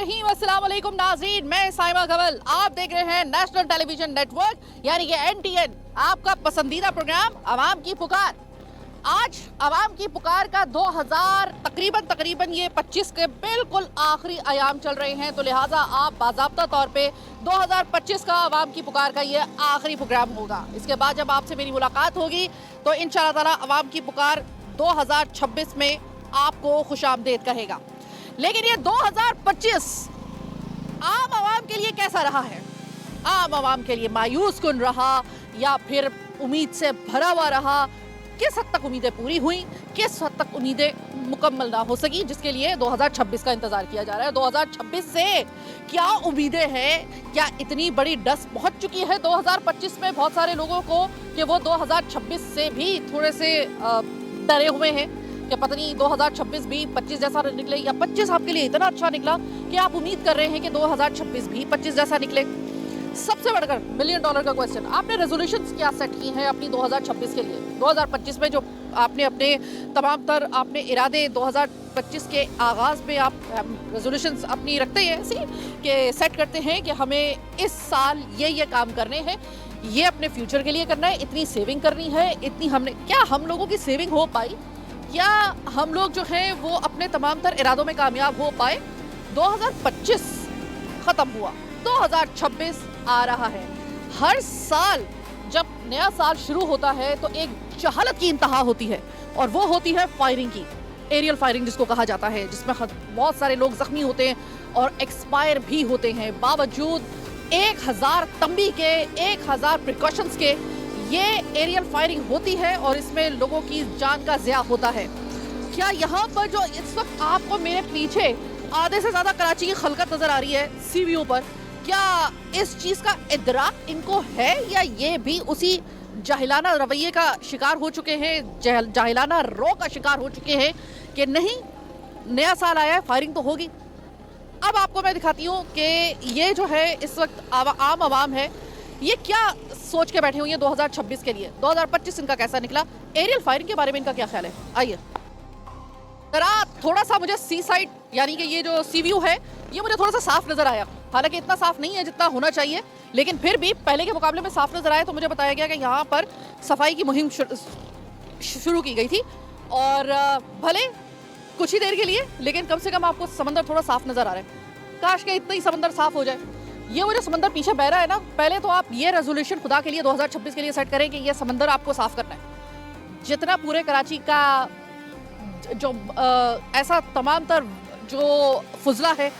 रहीम, अस्सलाम वालेकुम नाज़रीन, मैं साइमा कंवल। आप देख रहे हैं नेशनल टेलीविजन नेटवर्क यानी कि NTN, आपका पसंदीदा प्रोग्राम अवाम की पुकार। आज अवाम की पुकार का 2000 तकरीबन ये 25 के बिल्कुल आखिरी अयाम चल रहे हैं, तो लिहाजा आप बाज़ाब्ता तौर पे 2025 का अवाम की पुकार का ये आखिरी प्रोग्राम होगा। इसके बाद जब आपसे मेरी मुलाकात होगी तो इंशाअल्लाह ताला अवाम की पुकार 2026 में आपको खुशामदीद कहेगा। लेकिन ये 2025 आम आवाम के लिए कैसा रहा है? आम आवाम के लिए मायूस कुन रहा या फिर उम्मीद से भरा हुआ रहा? किस हद तक उम्मीदें पूरी हुई, किस हद तक उम्मीदें मुकम्मल ना हो सकी, जिसके लिए 2026 का इंतजार किया जा रहा है। 2026 से क्या उम्मीदें हैं? क्या इतनी बड़ी डस पहुंच चुकी है 2025 में बहुत सारे लोगों को कि वो 2026 से भी थोड़े से डरे हुए हैं कि पता नहीं 2026 भी 25 जैसा निकले, या 25 आपके लिए इतना अच्छा निकला कि आप उम्मीद कर रहे हैं कि 2026 भी 25 जैसा निकले। सबसे बढ़कर $1 मिलियन का क्वेश्चन, आपने रेजोल्यूशंस क्या सेट की हैं अपनी 2026 के लिए? 2025 में जो आपने अपने तमाम तर आपने इरादे 2025 के आगाज़ में आप रेजोल्यूशंस अपनी रखते हैं ऐसे कि सेट करते हैं कि हमें इस साल ये काम करने हैं, ये अपने फ्यूचर के लिए करना है, इतनी सेविंग करनी है, इतनी हमने, क्या हम लोगों की सेविंग हो पाई? क्या हम लोग जो हैं वो अपने तमाम तर इरादों में कामयाब हो पाए? 2025 ख़त्म हुआ, 2026 आ रहा है। हर साल जब नया साल शुरू होता है तो एक जहालत की इंतहा होती है, और वो होती है फायरिंग की, एरियल फायरिंग जिसको कहा जाता है, जिसमें बहुत सारे लोग जख्मी होते हैं और एक्सपायर भी होते हैं। बावजूद 1000 तंबी के, 1000 प्रिकॉशंस के ये एरियल फायरिंग होती है और इसमें लोगों की जान का ज़िया होता है। क्या यहाँ पर जो इस वक्त आपको मेरे पीछे आधे से ज़्यादा कराची की खलकत नज़र आ रही है CVO पर, क्या इस चीज़ का इदराक इनको है या ये भी उसी जाहिलाना रवैये का शिकार हो चुके हैं, जाहिलाना रो का शिकार हो चुके हैं कि नहीं, नया साल आया है, फायरिंग तो होगी? अब आपको मैं दिखाती हूँ कि ये जो है इस वक्त आम आवाम है, ये क्या सोच के बैठे हुए हैं 2026 के लिए। 2025 इनका कैसा निकला? एरियल फायरिंग के बारे में इनका क्या ख्याल है? आइए जरा थोड़ा सा मुझे सी साइड यानी कि ये जो CVO है ये मुझे थोड़ा सा साफ नज़र आया। हालांकि इतना साफ नहीं है जितना होना चाहिए, लेकिन फिर भी पहले के मुकाबले में साफ नज़र आया। तो मुझे बताया गया कि यहाँ पर सफाई की मुहिम शुरू की गई थी, और भले कुछ ही देर के लिए, लेकिन कम से कम आपको समंदर थोड़ा साफ नज़र आ रहा है। काश के इतना ही समंदर साफ हो जाए। ये वो जो समंदर पीछे बह रहा है ना, पहले तो आप ये रेजोल्यूशन खुदा के लिए 2026 के लिए सेट करें कि ये समंदर आपको साफ करना है। जितना पूरे कराची का जो ऐसा तमाम तर जो फुजला है,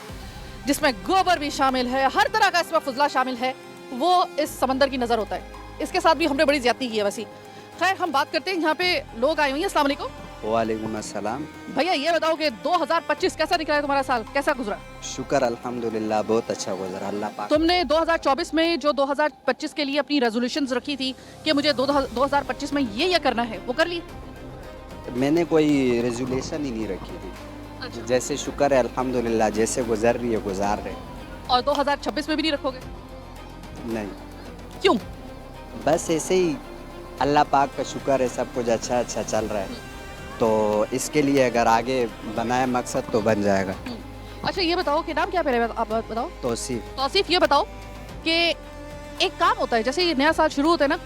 जिसमें गोबर भी शामिल है, हर तरह का इसमें फुजला शामिल है, वो इस समंदर की नज़र होता है। इसके साथ भी हमने बड़ी ज्यादती की है वैसे। खैर, हम बात करते हैं, यहाँ पे लोग आए हुए हैं। अस्सलाम वालेकुम। वालेकुम अस्सलाम। भैया ये बताओ कि 2025 कैसा निकला है तुम्हारा साल, कैसा गुजरा? शुक्र अल्हम्दुलिल्लाह, बहुत अच्छा गुजरा, अल्लाह पाक। तुमने 2024 में जो 2025 के लिए अपनी रेजोल्यूशंस रखी थी कि मुझे 2025 में ये करना है, वो कर ली? मैंने कोई रेजोल्यूशन ही नहीं रखी थी। अच्छा। जैसे शुक्र है अल्हम्दुलिल्लाह, जैसे गुजर रही है गुजार रहे। और 2026 में भी नहीं रखोगे? नहीं, क्यों? बस ऐसे ही अल्लाह पाक का शुक्र है, सब कुछ अच्छा चल रहा है, तो इसके लिए अगर आगे बनाए मकसद तो बन जाएगा। अच्छा ये बताओ कि नाम क्या पहले आप बताओ। तौसीफ, ये बताओ कि एक काम होता है, जैसे नया साल शुरू होता है ना,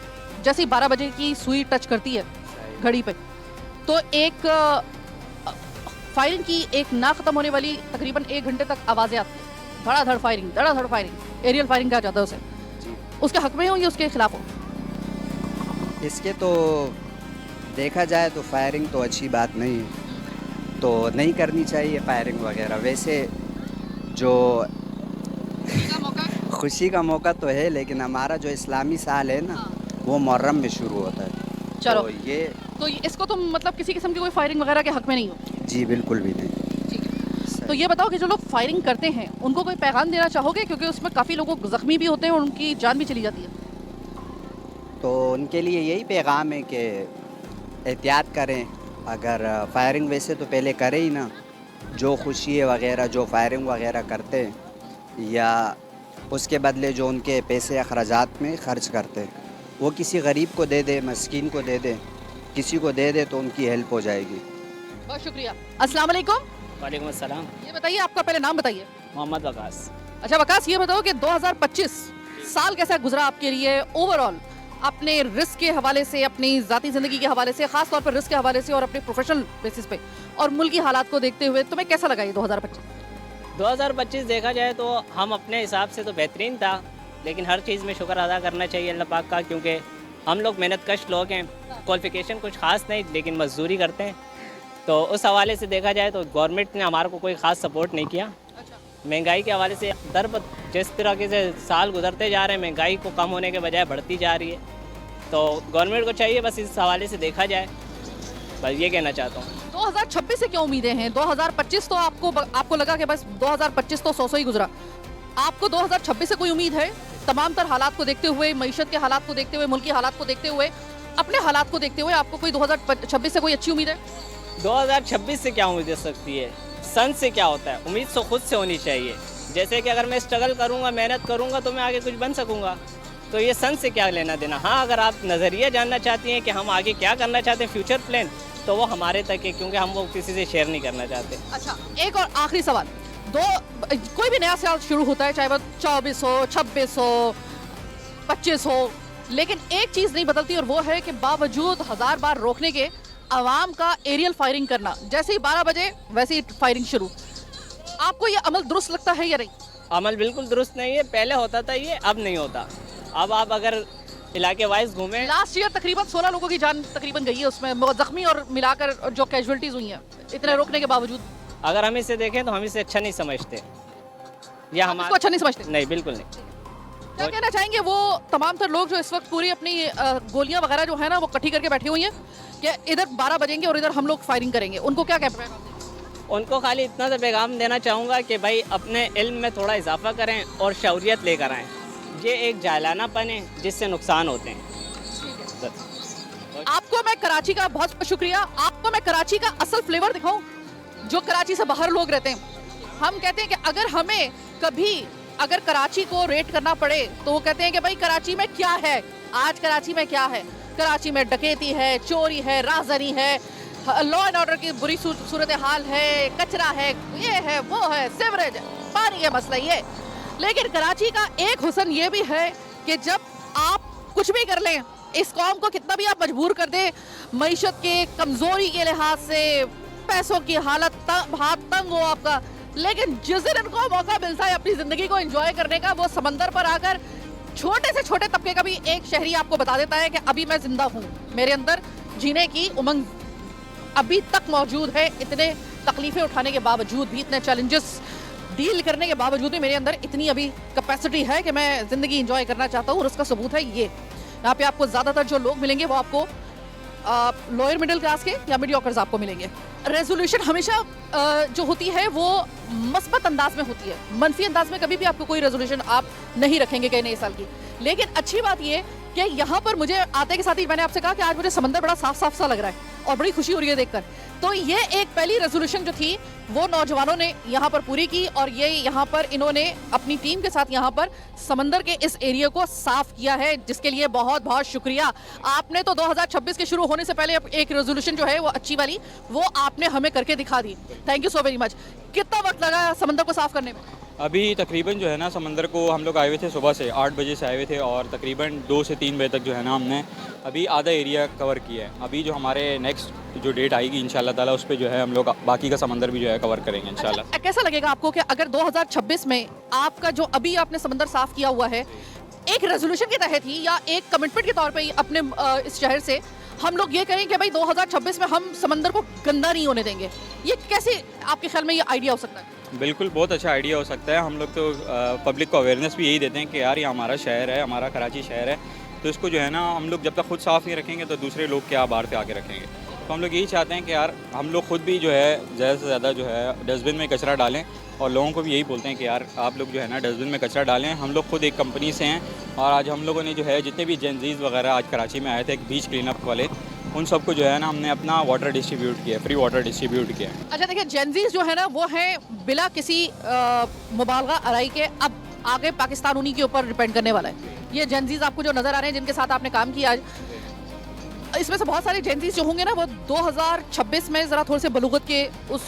जैसे ही 12 बजे की सुई टच करती है घड़ी पे, तो एक फायरिंग की एक ना ख़त्म होने वाली तकरीबन 1 घंटे तक आवाज़ें आती हैं, धड़ाधड़ फायरिंग, एरियल फायरिंग कहा जाता है उसे। उसके हक में हो या उसके खिलाफ हो? इसके तो देखा जाए तो फायरिंग तो अच्छी बात नहीं है, तो नहीं करनी चाहिए फायरिंग वगैरह। वैसे जो खुशी का मौका तो है, लेकिन हमारा जो इस्लामी साल है ना, वो मुहर्रम में शुरू होता है। चलो, तो इसको तुम मतलब किसी किस्म की कोई फायरिंग वगैरह के हक में नहीं हो? जी बिल्कुल भी नहीं। ठीक है, तो ये बताओ कि जो लोग फायरिंग करते हैं उनको कोई पैगाम देना चाहोगे, क्योंकि उसमें काफ़ी लोग जख्मी भी होते हैं और उनकी जान भी चली जाती है? तो उनके लिए यही पैगाम है कि एहतियात करें। अगर फायरिंग वैसे तो पहले करें ही ना, जो खुशी वगैरह जो फायरिंग वगैरह करते हैं, या उसके बदले जो उनके पैसे अखराजात में ख़र्च करते हैं, वो किसी गरीब को दे दे, मस्कीन को दे दे, किसी को दे दे, तो उनकी हेल्प हो जाएगी। बहुत शुक्रिया। अस्सलाम वालेकुम। वालेकुम अस्सलाम। ये बताइए, आपका पहले नाम बताइए। मोहम्मद वकास। अच्छा वकास, ये बताओ कि 2025 साल कैसा गुजरा आपके लिए ओवरऑल, अपने रिस्क के हवाले से, अपनी ज़ाती ज़िंदगी के हवाले से, खास तौर पर रिस्क के हवाले से और अपने प्रोफेशनल बेसिस पे, और मुल्की हालात को देखते हुए तुम्हें कैसा लगा ये 2025? 2025 देखा जाए तो हम अपने हिसाब से तो बेहतरीन था, लेकिन हर चीज़ में शुक्र अदा करना चाहिए अल्लाह पाक का, क्योंकि हम लोग मेहनत कश लोग हैं। क्वालिफिकेशन कुछ ख़ास नहीं, लेकिन मजदूरी करते हैं। तो उस हवाले से देखा जाए तो गवर्नमेंट ने हमारे को कोई ख़ास सपोर्ट नहीं किया। महंगाई के हवाले से जिस तरह से साल गुजरते जा रहे हैं, महंगाई को कम होने के बजाय बढ़ती जा रही है। तो गवर्नमेंट को चाहिए बस इस हवाले से देखा जाए, बस ये कहना चाहता हूँ। 2026 से क्या उम्मीदें हैं? 2025 तो आपको लगा कि बस 2025 तो सौ ही गुजरा, आपको 2026 से कोई उम्मीद है? तमाम तर हालात को देखते हुए, मईशत के हालात को देखते हुए, मुल्की हालात को देखते हुए, अपने हालात को देखते हुए आपको कोई 2026 से कोई अच्छी उम्मीद है? 2026 से क्या उम्मीद हो सकती है? सन से क्या होता है? उम्मीद तो खुद से होनी चाहिए। जैसे कि अगर मैं स्ट्रगल करूँगा, मेहनत करूँगा तो मैं आगे कुछ बन सकूँगा। तो ये सन से क्या लेना देना। हाँ, अगर आप नज़रिया जानना चाहती हैं कि हम आगे क्या करना चाहते हैं, फ्यूचर प्लान, तो वो हमारे तक है, क्योंकि हम वो किसी से शेयर नहीं करना चाहते। अच्छा, एक और आखिरी सवाल। कोई भी नया साल शुरू होता है, चाहे वो 24 हो, 26 हो, 25 हो, लेकिन एक चीज़ नहीं बदलती, और वो है कि बावजूद 1000 बार रोकने के आवाम का एरियल फायरिंग करना, जैसे ही 12 बजे वैसे ही फायरिंग शुरू। आपको ये अमल दुरुस्त लगता है या नहीं? अमल बिल्कुल दुरुस्त नहीं है। पहले होता था ये, अब नहीं होता। अब आप अगर इलाके वाइज घूमें, लास्ट ईयर तकरीबन 16 लोगों की जान तकरीबन गई है, उसमें जख्मी और मिलाकर जो कैजुअलिटीज हुई हैं, इतने रोकने के बावजूद। अगर हम इसे देखें तो हम इसे अच्छा नहीं समझते, या हम इसको अच्छा नहीं समझते? नहीं, बिल्कुल नहीं। क्या कहना चाहेंगे वो तमाम तर लोग जो इस वक्त पूरी अपनी गोलियां वगैरह जो है ना वो इकट्ठी करके बैठी हुई हैं कि इधर 12 बजेंगे और इधर हम लोग फायरिंग करेंगे, उनको क्या कहते हैं? उनको खाली इतना सा पैगाम देना चाहूँगा कि भाई अपने इल्म में थोड़ा इजाफा करें और शौरियत लेकर आएँ। ये एक जायलानापन है जिससे नुकसान होते हैं। आपको मैं कराची का बहुत बहुत शुक्रिया। आपको मैं कराची का असल फ्लेवर दिखाऊं, जो कराची से बाहर लोग रहते हैं। हम कहते हैं कि अगर हमें कभी अगर कराची को रेट करना पड़े तो वो कहते हैं कि भाई कराची में क्या है, आज कराची में क्या है। कराची में डकैती है, चोरी है, राहज़नी है, लॉ एंड ऑर्डर की बुरी सूरत हाल है, कचरा है, ये है, वो है, सीवरेज है, पानी है, मसला ये। लेकिन कराची का एक हुस्न ये भी है कि जब आप कुछ भी कर लें, इस कौम को कितना भी आप मजबूर कर दें, मईशत के कमज़ोरी के लिहाज से, पैसों की हालत हाथ तंग हो आपका, लेकिन जिस दिन इनको मौका मिलता है अपनी ज़िंदगी को एंजॉय करने का, वो समंदर पर आकर छोटे से छोटे तबके का भी एक शहरी आपको बता देता है कि अभी मैं जिंदा हूँ, मेरे अंदर जीने की उमंग अभी तक मौजूद है। इतने तकलीफ़ें उठाने के बावजूद भी, इतने चैलेंजेस डील करने के बावजूद भी मेरे अंदर इतनी अभी कैपेसिटी है कि मैं ज़िंदगी एंजॉय करना चाहता हूँ, और उसका सबूत है ये। यहाँ पे आपको ज़्यादातर जो लोग मिलेंगे वो आपको लोअर मिडिल क्लास के या मीडियोकर्स आपको मिलेंगे। रेजोल्यूशन हमेशा जो होती है वो मस्बत अंदाज में होती है, मनफी अंदाज में कभी भी आपको कोई रेजोल्यूशन आप नहीं रखेंगे कई नए साल की। लेकिन अच्छी बात ये कि यहाँ पर मुझे आते के साथ ही मैंने आपसे कहा कि आज मुझे समंदर बड़ा साफ साफ सा लग रहा है और बड़ी खुशी हो रही है देखकर। तो ये एक पहली रेजोल्यूशन जो थी वो नौजवानों ने यहाँ पर पूरी की, और ये यहाँ पर इन्होंने अपनी टीम के साथ यहाँ पर समंदर के इस एरिया को साफ किया है, जिसके लिए बहुत बहुत शुक्रिया। आपने तो 2026 के शुरू होने से पहले एक रेजोल्यूशन जो है वो अच्छी वाली वो आपने हमें करके दिखा दी। Thank you so very much. कितना वक्त लगा समंदर को साफ करने में? अभी तकरीबन जो है ना समंदर को हम लोग आए हुए थे सुबह से 8 बजे से आए हुए थे, और तकरीबन 2 से 3 बजे तक जो है ना हमने अभी आधा एरिया कवर किया है। अभी जो हमारे नेक्स्ट जो डेट आएगी इंशाल्लाह ताला उस पर जो है हम लोग बाकी का समंदर भी जो है कवर करेंगे इंशाल्लाह। अच्छा, कैसा लगेगा आपको कि अगर 2026 में आपका जो अभी आपने समंदर साफ किया हुआ है एक रेजोल्यूशन के तहत ही या एक कमिटमेंट के तौर पे अपने इस शहर से हम लोग ये करें कि भाई 2026 में हम समंदर को गंदा नहीं होने देंगे, ये कैसे आपके ख्याल में ये आइडिया हो सकता है? बिल्कुल बहुत अच्छा आइडिया हो सकता है। हम लोग तो पब्लिक को अवेयरनेस भी यही देते हैं कि यार ये हमारा शहर है, हमारा कराची शहर है, तो इसको जो है ना हम लोग जब तक खुद साफ़ नहीं रखेंगे तो दूसरे लोग क्या बाहर से आके रखेंगे। तो हम लोग यही चाहते हैं कि यार हम लोग खुद भी जो है ज़्यादा से ज़्यादा जो है डस्टबिन में कचरा डालें, और लोगों को भी यही बोलते हैं कि यार आप लोग जो है ना डस्टबिन में कचरा डालें। हम लोग खुद एक कंपनी से हैं, और आज हम लोगों ने जो है जितने भी जेनजीज वगैरह आज कराची में आए थे बीच क्लीन अप वाले, उन सबको जो है ना हमने अपना वाटर डिस्ट्रीब्यूट किया, फ्री वाटर डिस्ट्रीब्यूट किया। अच्छा देखिए, जेनजीज जो है ना वो है बिला किसी मुबालगा आराई के, अब आगे पाकिस्तान उन्हीं के ऊपर डिपेंड करने वाला है। ये जेनजीज आपको जो नज़र आ रहे हैं जिनके साथ आपने काम किया आज, इसमें से बहुत सारे जेनजीज जो होंगे ना वो 2026 में ज़रा थोड़े से बलूगत के उस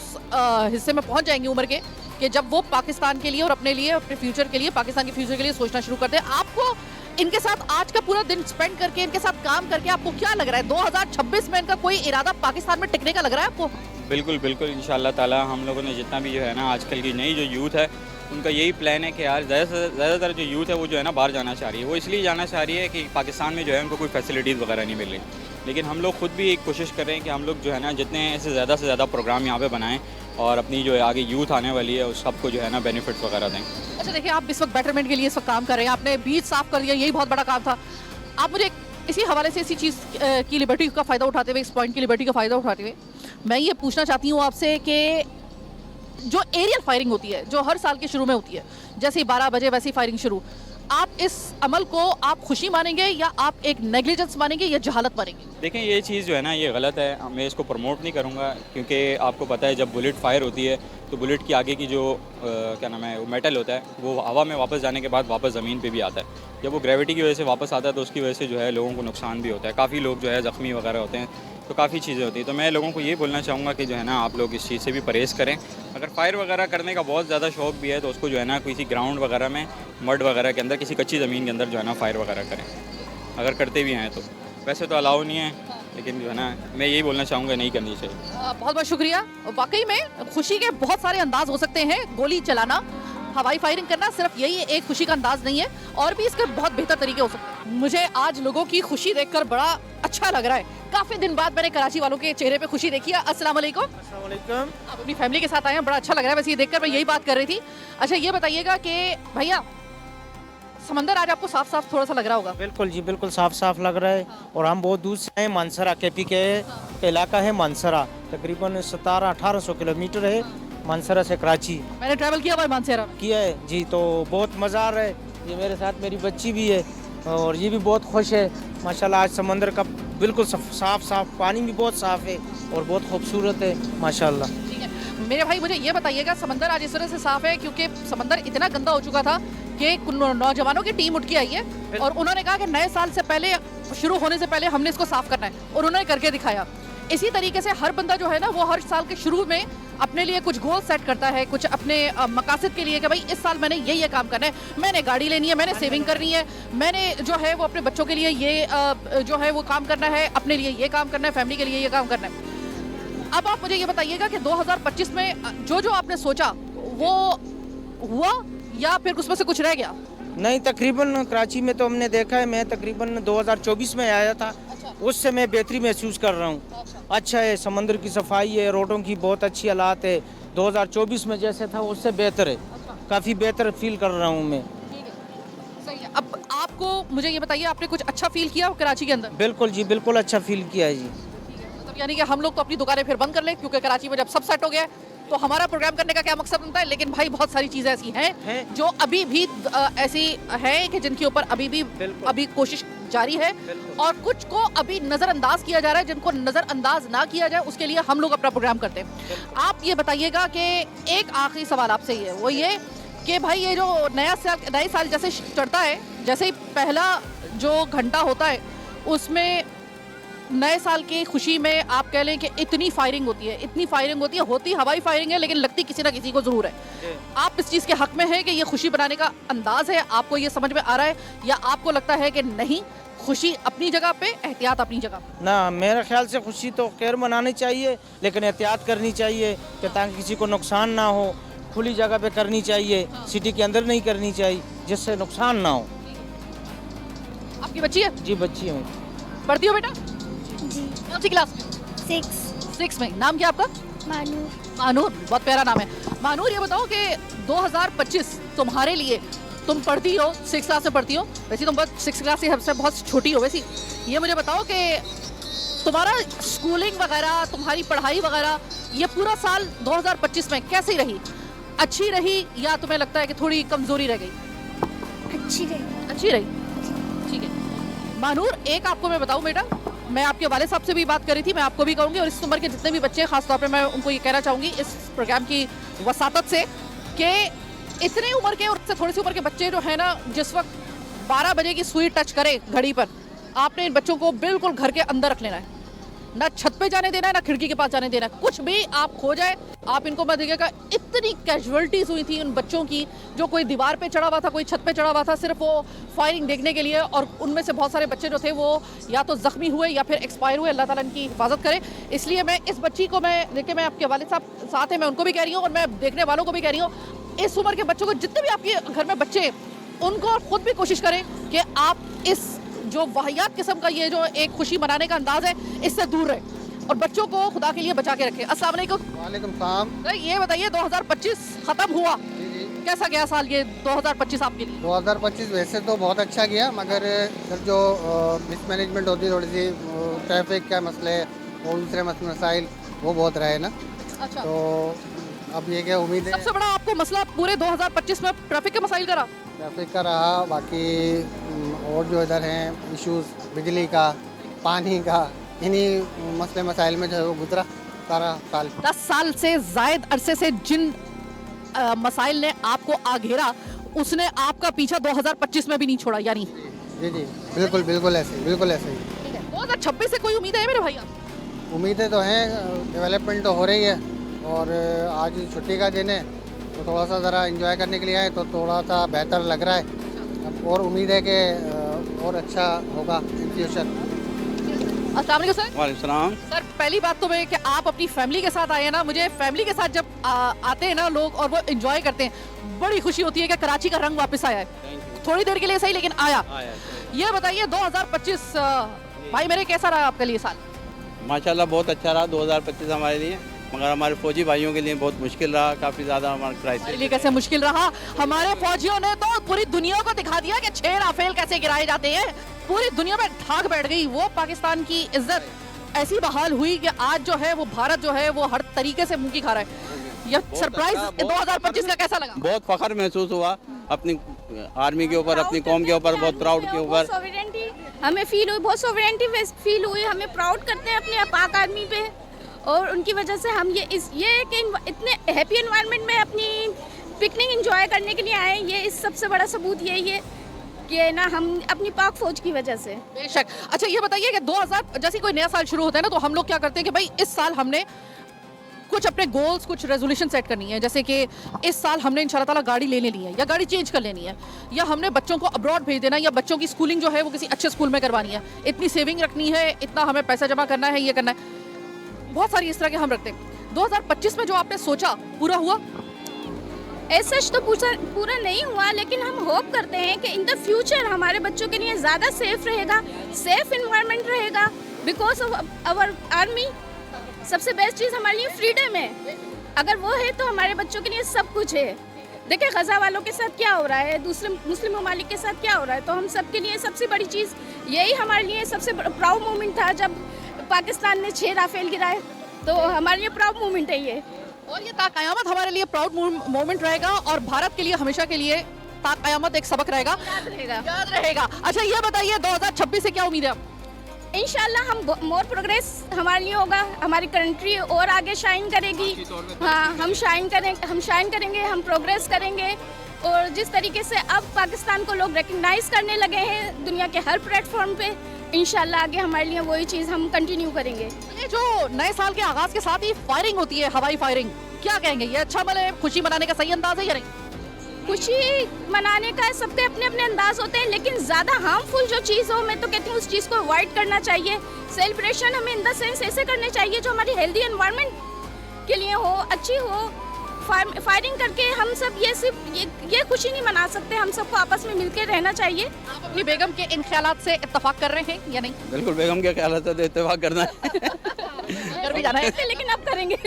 हिस्से में पहुंच जाएंगे उम्र के कि जब वो पाकिस्तान के लिए और अपने लिए, अपने फ्यूचर के लिए, पाकिस्तान के फ्यूचर के लिए सोचना शुरू करते हैं। आपको इनके साथ आज का पूरा दिन स्पेंड करके, इनके साथ काम करके आपको क्या लग रहा है? 2026 में इनका कोई इरादा पाकिस्तान में टिकने का लग रहा है आपको? बिल्कुल बिल्कुल, इंशाल्लाह ताला हम लोगों ने जितना भी जो है ना आजकल की नई जो यूथ है उनका यही प्लान है कि यार ज़्यादातर जो यूथ है वो जो है ना बाहर जाना चाह रही है। वो इसलिए जाना चाह रही है कि पाकिस्तान में जो है उनको कोई फैसिलिटीज़ वगैरह नहीं मिल रही। लेकिन हम लोग खुद भी एक कोशिश कर रहे हैं कि हम लोग जो है ना जितने ऐसे ज़्यादा से ज़्यादा प्रोग्राम यहाँ पे बनाएं और अपनी जो है आगे यूथ आने वाली है उस सबको जो है ना बेनिफिट्स वगैरह दें। अच्छा देखिए, आप इस वक्त बेटरमेंट के लिए इस वक्त काम कर रहे हैं, आपने बीच साफ कर दिया, यही बहुत बड़ा काम था। आप मुझे इसी हवाले से, इसी चीज़ की लिबर्टी का फ़ायदा उठाते हुए, इस पॉइंट की लिबर्टी का फ़ायदा उठाते हुए मैं ये पूछना चाहती हूँ आपसे कि जो एरियल फायरिंग होती है, जो हर साल के शुरू में होती है, जैसे ही 12 बजे वैसी फायरिंग शुरू, आप इस अमल को आप खुशी मानेंगे या आप एक नेग्लिजेंस मानेंगे या जहालत मानेंगे? देखें, ये चीज़ जो है ना ये गलत है, मैं इसको प्रमोट नहीं करूँगा क्योंकि आपको पता है जब बुलेट फायर होती है तो बुलेट की आगे की जो क्या नाम है वो मेटल होता है वो हवा में वापस जाने के बाद वापस ज़मीन पे भी आता है। जब वो ग्रेविटी की वजह से वापस आता है तो उसकी वजह से जो है लोगों को नुकसान भी होता है, काफ़ी लोग जो है ज़ख्मी वगैरह होते हैं, तो काफ़ी चीज़ें होती हैं। तो मैं लोगों को ये बोलना चाहूँगा कि जो है ना आप लोग इस चीज़ से भी परहेज़ करें। अगर फायर वगैरह करने का बहुत ज़्यादा शौक भी है तो उसको जो है ना किसी ग्राउंड वगैरह में, मड वगैरह के अंदर, किसी कच्ची ज़मीन के अंदर जो है ना फायर वगैरह करें, अगर करते भी हैं तो। वैसे तो अलाउ नहीं है, लेकिन जो है ना मैं यही बोलना चाहूँगा नहीं करनी चाहिए। बहुत बहुत शुक्रिया। वाकई में खुशी के बहुत सारे अंदाज हो सकते हैं, गोली चलाना, हवाई फायरिंग करना सिर्फ यही एक खुशी का अंदाज नहीं है, और भी इसके बहुत बेहतर तरीके हो सकते हैं। मुझे आज लोगों की खुशी देखकर बड़ा अच्छा लग रहा है। काफ़ी दिन बाद मैंने कराची वालों के चेहरे पे खुशी देखी है। अस्सलाम वालेकुम। अस्सलाम वालेकुम। आप अपनी फैमिली के साथ आए हैं, बड़ा अच्छा लग रहा है। वैसे ये देखकर मैं यही बात कर रही थी। अच्छा ये बताइएगा कि भैया, समंदर आज आपको साफ साफ थोड़ा सा लग रहा होगा? बिल्कुल जी, बिल्कुल साफ साफ लग रहा है। और हम बहुत दूर से हैं, मानसरा केपी के इलाका है मानसरा, तकरीबन 1700-1800 किलोमीटर है मानसरा से कराची। मैंने ट्रैवल किया हुआ है मानसेरा में। किया है जी, तो बहुत मज़ा आ रहा है। ये मेरे साथ मेरी बच्ची भी है और ये भी बहुत खुश है माशाल्लाह। आज समंदर का बिल्कुल साफ साफ, पानी भी बहुत साफ है और बहुत खूबसूरत है माशाल्लाह। ठीक है मेरे भाई, मुझे ये बताइएगा, समंदर आज इस तरह से साफ है क्योंकि समंदर इतना गंदा हो चुका था कि नौजवानों की टीम उठ के आई है और उन्होंने कहा कि नए साल से पहले, शुरू होने से पहले हमने इसको साफ करना है, और उन्होंने करके दिखाया। इसी तरीके से हर बंदा जो है ना वो हर साल के शुरू में अपने लिए कुछ गोल सेट करता है, कुछ अपने मकासद के लिए कि भाई इस साल मैंने ये काम करना है, मैंने गाड़ी लेनी है, मैंने सेविंग करनी है, मैंने जो है वो अपने बच्चों के लिए ये जो है वो काम करना है, अपने लिए ये काम करना है, फैमिली के लिए ये काम करना है। अब आप मुझे ये बताइएगा कि 2025 में जो आपने सोचा वो हुआ या फिर उसमें से कुछ रह गया? नहीं, तकरीबन कराची में तो हमने देखा है, मैं तकरीबन 2024 में आया था, उससे मैं बेहतरी महसूस कर रहा हूँ। अच्छा है, समंदर की सफाई है, रोडों की बहुत अच्छी हालात है। 2024 में जैसे था उससे बेहतर है, काफ़ी बेहतर फील कर रहा हूँ मैं। सही है। अब आपको मुझे ये बताइए, आपने कुछ अच्छा फील किया कराची के अंदर? बिल्कुल जी, बिल्कुल अच्छा फील किया है जी। मतलब यानी कि हम लोग तो अपनी दुकानें फिर बंद कर लें क्योंकि कराची में जब सब सेट हो गया है तो हमारा प्रोग्राम करने का क्या मकसद बनता है? लेकिन भाई बहुत सारी चीज़ें ऐसी हैं जो अभी भी ऐसी हैं कि जिनके ऊपर अभी कोशिश जारी है, और कुछ को अभी नज़रअंदाज किया जा रहा है। जिनको नज़रअंदाज ना किया जाए उसके लिए हम लोग अपना प्रोग्राम करते हैं। आप ये बताइएगा कि एक आखिरी सवाल आपसे ही है, वो ये कि भाई ये जो नए साल जैसे चढ़ता है, जैसे ही पहला जो घंटा होता है उसमें नए साल की खुशी में आप कह लें कि इतनी फायरिंग होती है, होती हवाई फायरिंग है लेकिन लगती किसी ना किसी को ज़रूर है। आप इस चीज़ के हक में हैं कि ये खुशी बनाने का अंदाज़ है, आपको ये समझ में आ रहा है, या आपको लगता है कि नहीं, खुशी अपनी जगह पे, एहतियात अपनी जगह पे? ना, मेरे ख्याल से खुशी तो खैर मनानी चाहिए लेकिन एहतियात करनी चाहिए कि ताकि किसी को नुकसान ना हो। खुली जगह पे करनी चाहिए, सिटी के अंदर नहीं करनी चाहिए जिससे नुकसान ना हो। आपकी बच्ची है? जी, बच्ची है। पढ़ती हो बेटा? जी, कौन सी क्लास में? 6 में। नाम क्या आपका? मानूर। मानूर, बहुत प्यारा नाम है। मानूर, ये बताओ कि 2025 तुम्हारे लिए, तुम पढ़ती हो, 6 क्लास में पढ़ती हो, वैसे तुम 6 क्लास से हमसे बहुत छोटी हो वैसे। ये मुझे बताओ कि तुम्हारा स्कूलिंग वगैरह, तुम्हारी पढ़ाई वगैरह, ये पूरा साल 2025 में कैसी रही? अच्छी रही या तुम्हें लगता है कि थोड़ी कमज़ोरी रह गई? अच्छी रही। अच्छी रही, ठीक है। मानूर, एक आपको मैं बताऊं बेटा, मैं आपके वाले साहब से भी बात करी थी, मैं आपको भी कहूँगी, और इस उम्र के जितने भी बच्चे हैं खासतौर पे मैं उनको ये कहना चाहूँगी इस प्रोग्राम की वसातत से कि इतने उम्र के और थोड़ी सी उम्र के बच्चे जो है ना, जिस वक्त 12 बजे की सुई टच करे घड़ी पर, आपने इन बच्चों को बिल्कुल घर के अंदर रख लेना है। ना छत पे जाने देना है ना खिड़की के पास जाने देना है। कुछ भी आप खो जाए आप इनको मत देखिएगा। इतनी कैजुअलिटीज हुई थी उन बच्चों की, जो कोई दीवार पे चढ़ा हुआ था, कोई छत पे चढ़ा हुआ था, सिर्फ वो फायरिंग देखने के लिए। और उनमें से बहुत सारे बच्चे जो थे वो या तो जख्मी हुए या फिर एक्सपायर हुए। अल्लाह ताला इनकी हिफाजत करे। इसलिए मैं इस बच्ची को देखिए, मैं आपके वालिद साहब साथ हैं, मैं उनको भी कह रही हूँ और मैं देखने वालों को भी कह रही हूँ, इस उम्र के बच्चों को, जितने भी आपके घर में बच्चे, उनको खुद भी कोशिश करें कि आप इस जो वाहियात किस्म का ये जो एक खुशी मनाने का अंदाज है, इससे दूर रहे और बच्चों को खुदा के लिए बचा के रखें। अस्सलाम वालेकुम। वालेकुम सलाम। तो ये बताइए 2025 खत्म हुआ, कैसा गया साल ये 2025 आपके लिए? 2025 वैसे तो बहुत अच्छा गया, मगर सर जो मिसमैनेजमेंट होती है, थोड़ी सी ट्रैफिक का मसले और दूसरे मसाइल वो बहुत रहे ना। अच्छा, तो अब ये क्या उम्मीद है सबसे बड़ा आपको मसला पूरे 2025 में ट्रैफिक के मसाइल का रहा? ट्रैफिक का रहा, बाकी और जो इधर हैं इश्यूज, बिजली का, पानी का, इन्हीं मसले मसाइल में जो है वो गुजरा सारा साल। 10 साल से जायद अरसे से जिन मसाइल ने आपको आघेरा, उसने आपका पीछा 2025 में भी नहीं छोड़ा यानी? जी जी, बिल्कुल बिल्कुल ऐसे ही, बिल्कुल ऐसे ही। 2026 से कोई उम्मीद है मेरे भाई आप? उम्मीदें तो हैं, डेवलपमेंट तो हो रही है। और आज छुट्टी का दिन है तो थोड़ा सा ज़रा एंजॉय करने के लिए आए तो थोड़ा सा बेहतर लग रहा है। अब और उम्मीद है कि और अच्छा होगा इन फ्यूचर। अस्सलाम वालेकुम सर। वालेकुम सलाम। सर पहली बात तो मैं कि आप अपनी फैमिली के साथ आए हैं ना, मुझे फैमिली के साथ जब आते हैं ना लोग और वो एंजॉय करते हैं, बड़ी खुशी होती है कि कराची का रंग वापस आया है। थोड़ी देर के लिए सही लेकिन आया। ये बताइए 2025 भाई मेरे कैसा रहा आपके लिए साल? माशाल्लाह बहुत अच्छा रहा 2025 हमारे लिए, मगर हमारे फौजी भाइयों के लिए बहुत मुश्किल रहा, काफ़ी ज़्यादा हमारा हमारे क्राइसिस। लिए कैसे मुश्किल रहा? हमारे फौजियों ने तो पूरी दुनिया को दिखा दिया कि 6 राफेल कैसे गिराए जाते हैं। पूरी दुनिया में ठाक बैठ गई। वो पाकिस्तान की इज्जत ऐसी बहाल हुई कि आज जो है वो भारत जो है वो हर तरीके से मुंह की खा रहा है। ये सरप्राइज 2025 का कैसा लगा? बहुत फख्र महसूस हुआ अपनी आर्मी के ऊपर, अपनी कौम के ऊपर, बहुत प्राउड के ऊपर। सॉवरेंटी हमें फील हुई, बहुत सॉवरेंटी फील हुई। हमें प्राउड करते हैं अपने पाक आर्मी पे और उनकी वजह से हम ये कि इतने हैप्पी एनवायरनमेंट में अपनी पिकनिक एंजॉय करने के लिए आए। ये इस सबसे बड़ा सबूत यही है कि ना हम अपनी पाक फौज की वजह से। बेशक। अच्छा ये बताइए कि 2000 जैसे कोई नया साल शुरू होता है ना, तो हम लोग क्या करते हैं कि भाई इस साल हमने कुछ अपने गोल्स, कुछ रेजोल्यूशन सेट करनी है। जैसे कि इस साल हमने इंशाल्लाह ताला गाड़ी ले लेनी है या गाड़ी चेंज कर लेनी है, या हमने बच्चों को अब्रॉड भेज देना है, या बच्चों की स्कूलिंग जो है वो किसी अच्छे स्कूल में करवानी है, इतनी सेविंग रखनी है, इतना हमें पैसा जमा करना है, ये करना है। बहुत सारी इस तरह के हम रखते हैं। 2025 में जो आपने सोचा पूरा हुआ? ऐसा तो पूरा नहीं हुआ, लेकिन हम होप करते हैं कि इन द फ्यूचर हमारे बच्चों के लिए ज़्यादा सेफ रहेगा, सेफ इन्वायरमेंट रहेगा। बिकॉज ऑफ आवर आर्मी सबसे बेस्ट चीज़ हमारे लिए फ्रीडम है। अगर वो है तो हमारे बच्चों के लिए सब कुछ है। देखिए गजा वालों के साथ क्या हो रहा है, दूसरे मुस्लिम ममालिक के साथ क्या हो रहा है, तो हम सब के लिए सबसे बड़ी चीज़ यही हमारे लिए सबसे प्राउड मोमेंट था जब पाकिस्तान ने 6 राफेल गिराए। तो हमारे लिए प्राउड मोमेंट है ये, और ये ताक़यामत हमारे लिए प्राउड मोमेंट रहेगा और भारत के लिए हमेशा के लिए ताक़यामत एक सबक रहेगा, याद रहेगा। अच्छा ये बताइए 2026 से क्या उम्मीद है? इंशाल्लाह हम मोर प्रोग्रेस हमारे लिए होगा, हमारी कंट्री और आगे शाइन करेगी। हाँ हम शाइन करेंगे, हम प्रोग्रेस करेंगे। और जिस तरीके से अब पाकिस्तान को लोग रिकग्नाइज करने लगे हैं दुनिया के हर प्लेटफॉर्म पे, इंशाल्लाह आगे हमारे लिए वही चीज़ हम कंटिन्यू करेंगे। ये जो नए साल के आगाज के साथ ही फायरिंग होती है, हवाई फायरिंग, क्या कहेंगे? ये अच्छा मतलब खुशी मनाने का सही अंदाज है या नहीं? खुशी मनाने का सबके अपने अपने अंदाज होते हैं, लेकिन ज़्यादा हार्मफुल जो चीज़ हो, मैं तो कहती हूँ उस चीज़ को अवॉइड करना चाहिए। सेलिब्रेशन हमें इन द सेंस ऐसे करने चाहिए जो हमारी हेल्दी एनवायरनमेंट के लिए हो, अच्छी हो। फायरिंग करके हम सब ये खुशी नहीं मना सकते। हम सबको आपस में मिलकर रहना चाहिए। आप अपनी बेगम के इन ख्यालात से इत्तेफाक कर रहे हैं या नहीं? बिल्कुल बेगम के ख्याल से इत्तेफाक करना है। घर भी जाना है लेकिन अब करेंगे।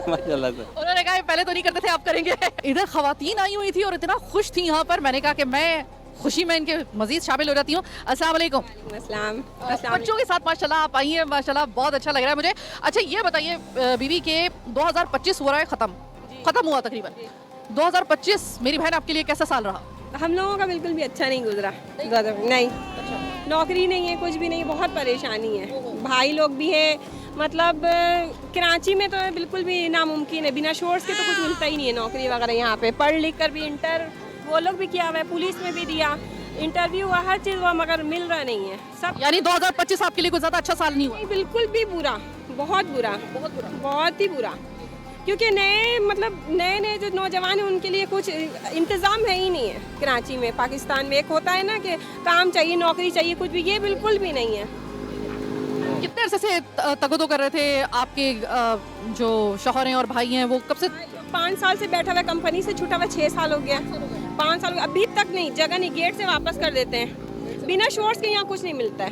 माशाल्लाह से। उन्होंने कहा पहले तो नहीं करते थे, आप करेंगे। इधर खवातीन आई हुई थी और इतना खुश थी यहाँ पर, मैंने कहा कि मैं खुशी में इनके मजीद शामिल हो जाती हूँ। अस्सलाम वालेकुम। बच्चों के साथ माशाल्लाह आप आई हैं, माशाल्लाह बहुत अच्छा लग रहा है मुझे। अच्छा ये बताइए बीवी के 2025 हो रहा है खत्म हुआ तकरीबन। 2025 मेरी बहन आपके लिए कैसा साल रहा? हम लोगों का बिल्कुल भी अच्छा नहीं गुजरा। नहीं, नौकरी नहीं है, कुछ भी नहीं, बहुत परेशानी है। भाई लोग भी है, मतलब कराची में तो बिल्कुल भी नामुमकिन है, बिना सोर्स के तो कुछ मिलता ही नहीं है नौकरी वगैरह। यहाँ पे पढ़ लिख कर भी इंटर वो लोग भी किया हुआ है, पुलिस में भी दिया, इंटरव्यू हुआ, हर चीज़ हुआ, मगर मिल रहा नहीं है सब। यानी 2025 आपके लिए कोई ज्यादा अच्छा साल नहीं हुआ? नहीं, बिल्कुल भी बुरा, बहुत बुरा, बहुत ही बुरा। क्योंकि नए जो नौजवान हैं उनके लिए कुछ इंतज़ाम है ही नहीं है कराची में। पाकिस्तान में एक होता है ना कि काम चाहिए, नौकरी चाहिए, कुछ भी, ये बिल्कुल भी नहीं है। कितने अरसे से तगदो कर रहे थे आपके जो शौहर हैं और भाई हैं, वो कब से? 5 साल से बैठा हुआ, कंपनी से छूटा हुआ 6 साल हो गया। 5 साल अभी तक नहीं, जगह नहीं, गेट से वापस कर देते हैं। बिना शोर्स के यहाँ कुछ नहीं मिलता है।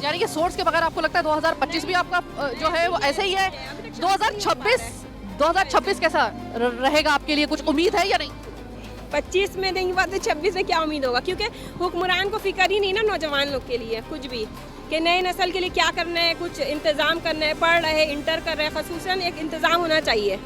यानी कि सोर्स के बगैर आपको लगता है 2025 भी आपका जो है वो ऐसे ही है? 2026 कैसा रहेगा आपके लिए, कुछ उम्मीद है या नहीं? 25 में नहीं हुआ तो 26 में क्या उम्मीद होगा? क्योंकि हुक्मरान को फिक्र ही नहीं ना नौजवान लोग के लिए कुछ भी, कि नए नस्ल के लिए क्या करना है, कुछ इंतज़ाम करना है, पढ़ रहे, इंटर कर रहे, खसूसन एक इंतज़ाम होना चाहिए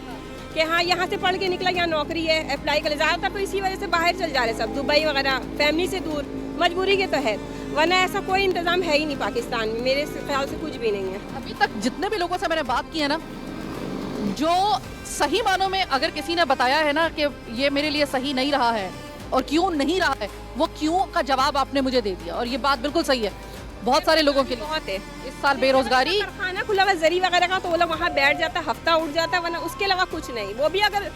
कि हाँ यहाँ से पढ़ के निकला, यहाँ नौकरी है, अप्लाई कर। ज़्यादातर तो इसी वजह से बाहर चल जा रहे सब, दुबई वगैरह, फैमिली से दूर, मजबूरी के तहत, वरना ऐसा कोई इंतज़ाम है ही नहीं पाकिस्तान में, मेरे ख्याल से कुछ भी नहीं है। अभी तक जितने भी लोगों से मैंने बात की है ना, जो सही मानों में अगर किसी ने बताया है ना कि ये मेरे लिए सही नहीं रहा है और क्यों नहीं रहा है, वो क्यों का जवाब आपने मुझे दे दिया, और ये बात बिल्कुल सही है बहुत सारे लोगों के लिए। बहुत है इस साल बेरोजगारी, खाना खुला हुआ जरी वगैरह का, तो वो लोग वहाँ बैठ जाता, हफ्ता उठ जाता, वरना उसके अलावा कुछ नहीं। वो भी अगर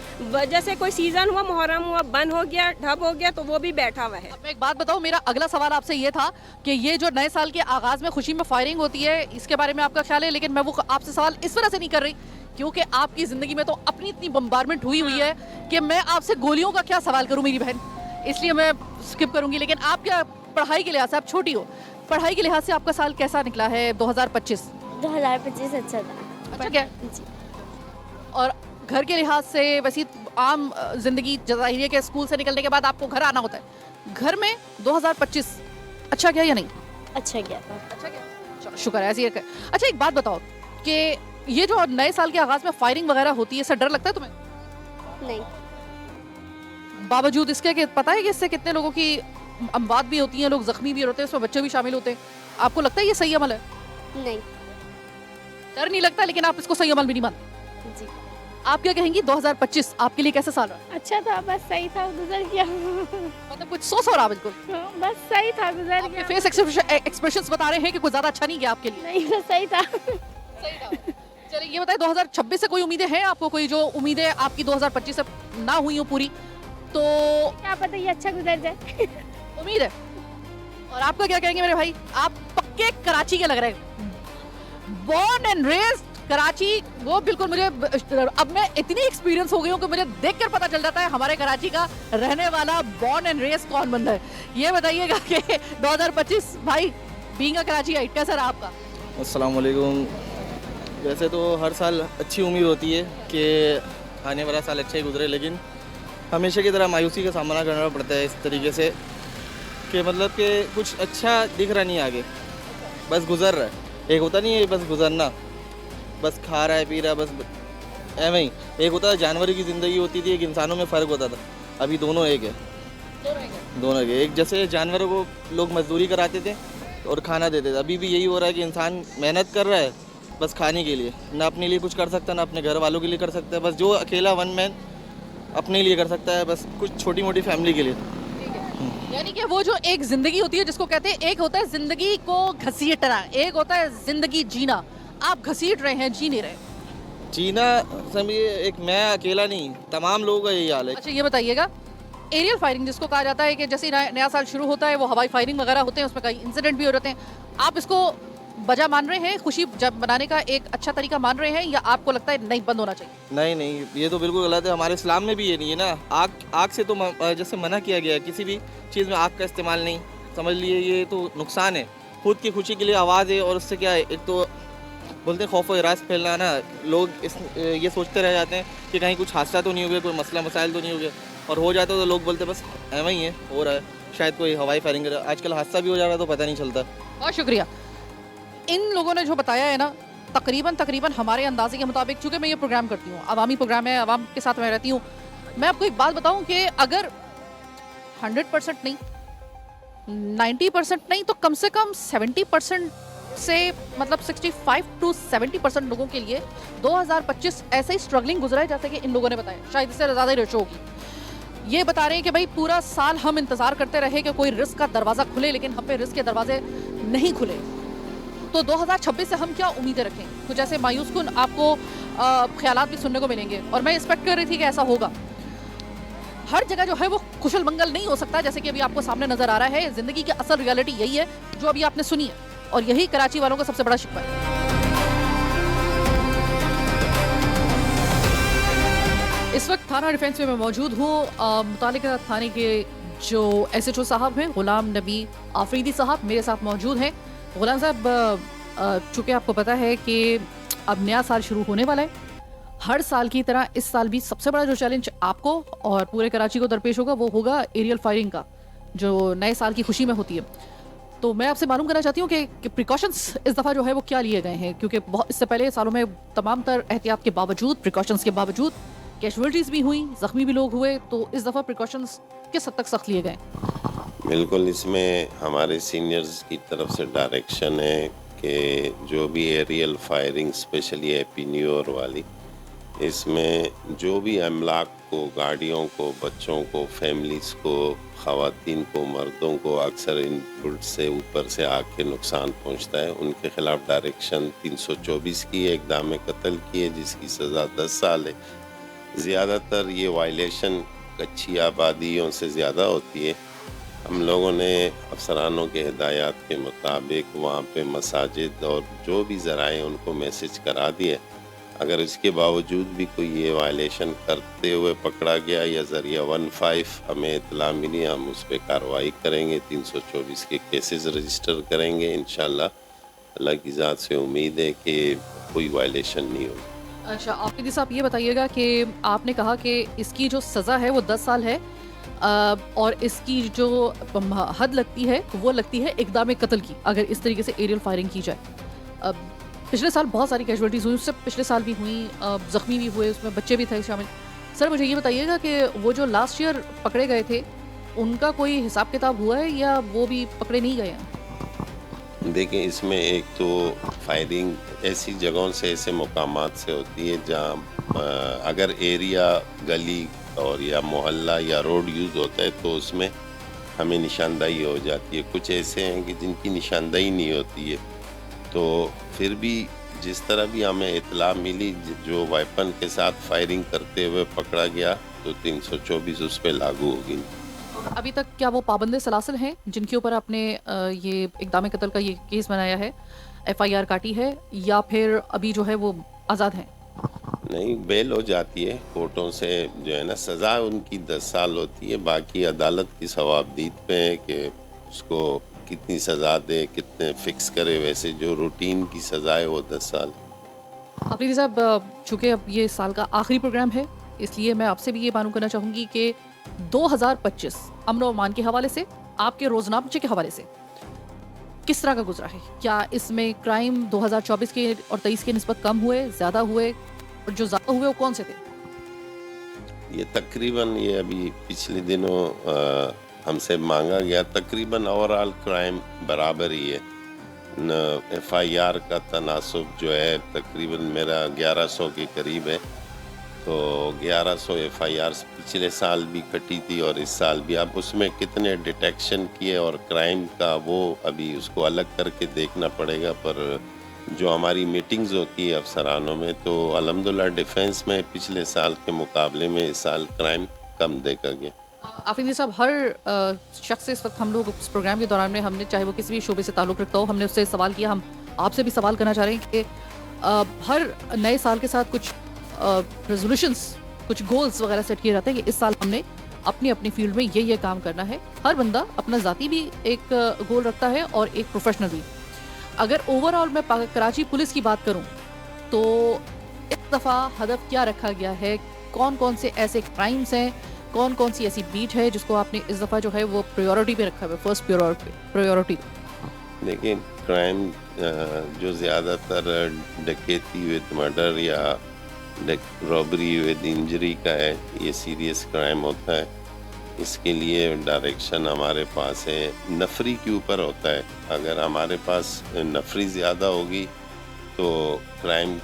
जैसे कोई सीजन हुआ, मुहर्रम हुआ, बंद हो गया, ठप हो गया, तो वो भी बैठा हुआ है। अब मैं एक बात बताऊं, मेरा अगला सवाल आपसे ये था कि ये जो नए साल के आगाज में खुशी में फायरिंग होती है, इसके बारे में आपका ख्याल है, लेकिन मैं वो आपसे सवाल इस वजह से नहीं कर रही क्योंकि आपकी जिंदगी में तो अपनी इतनी बम्बारमेंट हुई है कि मैं आपसे गोलियों का क्या सवाल करूं मेरी बहन, इसलिए मैं स्किप करूंगी। लेकिन आप क्या पढ़ाई के लिहाज से, आप छोटी हो, पढ़ाई के लिहाज से आपका साल कैसा निकला है 2025? 2025 अच्छा था। अच्छा क्या? जी। और घर के लिहाज से वैसी आम जिंदगी, जाहिर है कि स्कूल से निकलने के बाद आपको घर आना होता है, घर में 2025 अच्छा गया या नहीं? अच्छा गया था। अच्छा गया, चलो शुक्र है, ऐसी है। अच्छा एक बात बताओ कि ये जो नए साल के आगाज में फायरिंग वगैरह होती है, इससे डर लगता है तुम्हें? नहीं। बावजूद इसके कि पता है कि इससे कितने लोगों की अमवात भी होती हैं, लोग जख्मी भी होते हैं, इसमें बच्चे भी शामिल होते हैं, आपको लगता है ये सही अमल है? नहीं। डर नहीं लगता, लेकिन आप इसको सही अमल भी नहीं मानते? जी। आप क्या कहेंगी 2025 आपके लिए कैसा साल रहा? अच्छा था, बस सही था, गुजर गया। मतलब कुछ सो रहा बिल्कुल? बस सही था, गुजर गया। फेस एक्सप्रेशंस बता रहे हैं कि कुछ ज्यादा अच्छा नहीं गया आपके लिए? नहीं, बस सही था। सही था। चलिए ये बताइए 2026 से कोई उम्मीदें हैं आपको? कोई जो उम्मीदें आपकी 2025 से ना हुई हो पूरी, तो क्या पता ये अच्छा गुजर जाए। उम्मीद है। और आपका क्या कहेंगे मेरे भाई? आप पक्के कराची के लग रहे हैं, बोर्न एंड रेज्ड कराची। वो बिल्कुल मुझे अब मैं इतनी एक्सपीरियंस हो गई हूँ कि मुझे देखकर पता चल जाता है हमारे कराची का रहने वाला बोर्न एंड रेज्ड कौन बंदा है। ये बताइएगा कि 2025 भाई बीइंग अ कराचीआइट कैसा रहा आपका? अस्सलाम वालेकुम। वैसे तो हर साल अच्छी उम्मीद होती है कि आने वाला साल अच्छा ही गुजरे, लेकिन हमेशा की तरह मायूसी का सामना करना पड़ता है इस तरीके से कि मतलब कि कुछ अच्छा दिख रहा नहीं आगे, बस गुजर रहा है। एक होता नहीं है बस गुजरना, बस खा रहा है, पी रहा है, बस ऐਵੇਂ ही। एक होता है जानवर की ज़िंदगी होती थी, एक इंसानों में फ़र्क होता था, अभी दोनों एक है। दोनों एक जैसे जानवरों को लोग मजदूरी कराते थे और खाना देते थे, अभी भी यही हो रहा है कि इंसान मेहनत कर रहा है बस खाने के लिए, ना अपने लिए कुछ कर सकता, ना अपने घर वालों के लिए कर सकता है, बस जो अकेला वन मैन अपने लिए कर सकता है, बस कुछ छोटी मोटी फैमिली के लिए। यानी कि वो जो एक जिंदगी होती है जिसको कहते हैं, एक होता है जिंदगी को घसीटना, एक होता है जिंदगी जीना। आप घसीट रहे हैं, जी नहीं रहे। जीना समझिए, एक मैं अकेला नहीं, तमाम लोगों का यही हाल है। अच्छा ये बताइएगा, एरियल फायरिंग जिसको कहा जाता है कि जैसे नया साल शुरू होता है वो हवाई फायरिंग वगैरह होते हैं, उसमें कई इंसिडेंट भी हो जाते हैं, आप इसको वजह मान रहे हैं, खुशी जब मनाने का एक अच्छा तरीका मान रहे हैं, या आपको लगता है नहीं बंद होना चाहिए? नहीं नहीं, ये तो बिल्कुल गलत है। हमारे इस्लाम में भी ये नहीं है ना। आग से तो जैसे मना किया गया है, किसी भी चीज़ में आग का इस्तेमाल नहीं, समझ लिए ये तो नुकसान है। खुद की खुशी के लिए आवाज़ है, और उससे क्या है, एक तो बोलते हैं खौफ व इराज फैलना ना, लोग ये सोचते रह जाते हैं कि कहीं कुछ हादसा तो नहीं हो गया, कोई मसला मसाइल तो नहीं हो गया, और हो जाता तो लोग बोलते बस ऐਵੇਂ ही है, हो रहा है, शायद कोई हवाई फायरिंग। आजकल हादसा भी हो जा रहा है तो पता नहीं चलता। बहुत शुक्रिया। इन लोगों ने जो बताया है ना, तकरीबन हमारे अंदाजे के मुताबिक, चूँकि मैं ये प्रोग्राम करती हूँ, अवामी प्रोग्राम है, अवाम के साथ मैं रहती हूँ, मैं आपको एक बात बताऊँ कि अगर 100% नहीं, 90% नहीं, तो कम से कम 70% से मतलब 65 to 70% लोगों के लिए 2025 ऐसे ही स्ट्रगलिंग गुजरा है जैसे कि इन लोगों ने बताया, शायद इससे ज़्यादा ही रेशो होगी। ये बता रहे हैं कि भाई पूरा साल हम इंतजार करते रहे कि कोई रिस्क का दरवाजा खुले, लेकिन हम पे रिस्क के दरवाजे नहीं खुले। तो 2026 से हम क्या उम्मीदें रखें? कुछ ऐसे मायूस कुन आपको ख्यालात भी सुनने को मिलेंगे, और मैं एक्सपेक्ट कर रही थी कि ऐसा होगा। हर जगह जो है वो कुशल मंगल नहीं हो सकता, जैसे कि अभी आपको सामने नजर आ रहा है। जिंदगी की असल रियलिटी यही है जो अभी आपने सुनी है, और यही कराची वालों का सबसे बड़ा शिकवा है। इस वक्त थाना डिफेंस में मैं मौजूद हूँ। मुतालिका थाने के जो SHO साहब हैं गुलाम नबी आफरीदी साहब मेरे साथ मौजूद हैं। गुलाम साहब, चूँकि आपको पता है कि अब नया साल शुरू होने वाला है, हर साल की तरह इस साल भी सबसे बड़ा जो चैलेंज आपको और पूरे कराची को दरपेश होगा वो होगा एरियल फायरिंग का, जो नए साल की खुशी में होती है। तो मैं आपसे मालूम करना चाहती हूँ कि प्रिकॉशंस इस दफ़ा जो है वो क्या लिए गए हैं, क्योंकि बहुत इससे पहले सालों में तमाम तर एहतियात के बावजूद, प्रिकॉशंस के बावजूद कैजुअल्टीज़ भी हुई, ज़ख्मी भी लोग हुए। तो इस दफ़ा प्रिकॉशंस किस हद तक सख्त लिए गए? बिल्कुल, इसमें हमारे सीनियर्स की तरफ से डायरेक्शन है कि जो भी aerial firing specially happy new year वाली, इसमें जो भी अमलाक को, गाड़ियों को, बच्चों को, फैमिलीज़ को, ख़वातीन को, मर्दों को अक्सर इन बुल्ट से ऊपर से आके नुकसान पहुंचता है, उनके ख़िलाफ़ डायरेक्शन 324 की इक़दाम कत्ल की है, जिसकी सज़ा 10 साल है। ज़्यादातर ये वायलेशन कच्ची आबादियों से ज़्यादा होती है। हम लोगों ने अफसरानों के हिदायत के मुताबिक वहाँ पे मसाजिद और जो भी ज़राए उनको मैसेज करा दिए। अगर इसके बावजूद भी कोई ये वायलेशन करते हुए पकड़ा गया या ज़रिया 15 हमें इत्तला मिली, हम उस पर कार्रवाई करेंगे, 324 के केसेस रजिस्टर करेंगे। इंशाल्लाह अल्लाह की ज़ात से उम्मीद है कि कोई वायलेशन नहीं होगी। अच्छा, आफरीदी साहब ये बताइएगा कि आपने कहा कि इसकी जो सज़ा है वो 10 साल है, और इसकी जो हद लगती है वो लगती है इक़दाम कत्ल की, अगर इस तरीके से एरियल फायरिंग की जाए। पिछले साल बहुत सारी कैजुअल्टीज़ हुई, उससे पिछले साल भी हुई, ज़ख्मी भी हुए, उसमें बच्चे भी थे शामिल। सर मुझे ये बताइएगा कि वो जो लास्ट ईयर पकड़े गए थे उनका कोई हिसाब किताब हुआ है या वो भी पकड़े नहीं गए हैं? देखिए, इसमें एक तो फायरिंग ऐसी जगहों से, ऐसे मकामात से होती है जहाँ अगर एरिया, गली और या मोहल्ला या रोड यूज़ होता है तो उसमें हमें निशानदाही हो जाती है। कुछ ऐसे हैं कि जिनकी निशानदाही नहीं होती है, तो फिर भी जिस तरह भी हमें इत्तला मिली, जो वेपन के साथ फायरिंग करते हुए पकड़ा गया तो 324 उस पर लागू होगी। अभी तक क्या वो पाबंदे सलासिल हैं जिनके ऊपर आपने ये इक़दाम कत्ल का ये केस बनाया है, FIR काटी है, या फिर अभी जो है वो आज़ाद हैं? नहीं, बेल हो जाती है कोर्टों से, जो है ना, सज़ा उनकी 10 साल होती है। बाकी अदालत की सवाबदीद पे है कि उसको कितनी सज़ा दे, कितने फ़िक्स करे। वैसे जो रूटीन की सज़ा है वो 10 साल। आफरीदी साहब, चूँकि अब ये साल का आखिरी प्रोग्राम है, इसलिए मैं आपसे भी ये मालूम करना चाहूँगी कि 2025 अमन और अमान के हवाले से, आपके रोजनामे के हवाले से किस तरह का गुजरा है? क्या इसमें क्राइम 2024 के और 23 के निस्बत कम हुए, ज़्यादा हुए, और जो ज़्यादा हुए वो कौन से थे? ये तकरीबन, ये अभी पिछले दिनों हमसे मांगा गया, तकरीबन ओवरऑल क्राइम बराबर ही है। FIR का तनासब जो है तकरीबन मेरा 1100 के करीब है। तो 1100 FIR पिछले साल भी कटी थी और इस साल भी। अब उसमें कितने डिटेक्शन किए और क्राइम का, वो अभी उसको अलग करके देखना पड़ेगा। पर जो हमारी मीटिंग्स होती है अफसरानों में, तो अल्हम्दुलिल्लाह डिफेंस में पिछले साल के मुकाबले में इस साल क्राइम कम देखा गया। आफरीदी साहब, हर शख्स से इस वक्त हम लोग इस प्रोग्राम के दौरान में, हमने चाहे वो किसी भी शोबे से ताल्लुक़ रखता हो, हमने उससे सवाल किया। हम आपसे भी सवाल करना चाह रहे हैं कि हर नए साल के साथ कुछ रेजोल्यूशंस, कुछ गोल्स वगैरह सेट किए जाते हैं कि इस साल हमने अपनी अपनी फील्ड में ये काम करना है। हर बंदा अपना ज़ाती भी एक गोल रखता है और एक प्रोफेशनल भी। अगर ओवरऑल मैं कराची पुलिस की बात करूं तो इस दफ़ा हदफ क्या रखा गया है? कौन कौन से ऐसे क्राइम्स हैं, कौन कौन सी ऐसी बीट है जिसको आपने इस दफ़ा जो है वो प्रायोरिटी पे रखा है, फर्स्ट प्रायोरिटी? देखिए, क्राइम जो ज़्यादातर डकैती विद मर्डर या रॉबरी विद इंजरी का है, ये सीरियस क्राइम होता है। इसके लिए डायरेक्शन हमारे पास है। नफरी के ऊपर होता है। अगर हमारे पास नफरी ज़्यादा होगी तो क्राइम